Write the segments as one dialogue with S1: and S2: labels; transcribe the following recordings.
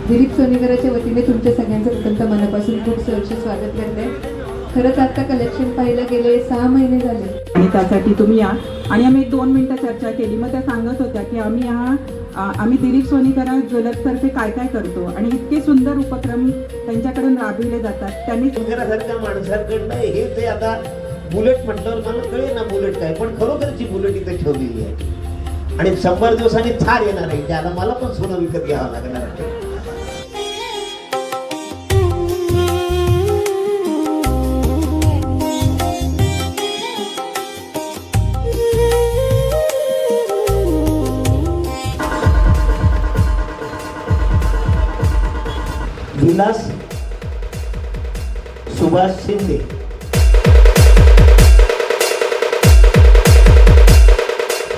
S1: दिलीप सोनीकराच्या वतीने तुमच्या सगळ्यांचं प्रथमतः मनापासून खूप सहर्ष स्वागत करते. खरंच आता कलेक्शन पाहायला गेले 6 महिने झाले
S2: आणि त्यासाठी तुम्ही या. आणि आम्ही 1-2 मिनिटं चर्चा केली. मग त्या सांगत होत्या की आम्ही दिलीप सोनीकरा ज्वेलर्सतर्फे काय काय करतो आणि इतके सुंदर उपक्रम त्यांच्याकडून राबविले जातात. त्यांनी
S3: सोनीकरासारख्या माणसाकडनं हे ते आता बुलेट म्हटल्यावर मला कळेल ना बुलेट काय, पण खरोखरची बुलेट इथे ठेवलेली आहे आणि 100 दिवसांनी थार येणार आहे. त्याला मला पण सोनं विकत घ्यावं लागणार आहे. विलास सुभाष शिंदे,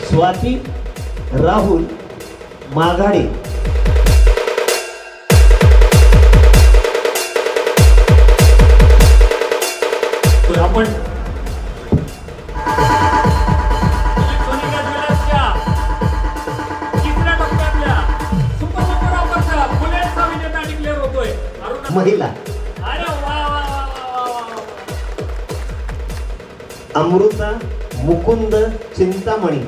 S3: स्वाती राहुल माघाडे, आपण महिला अमृता मुकुंद चिंतामणी,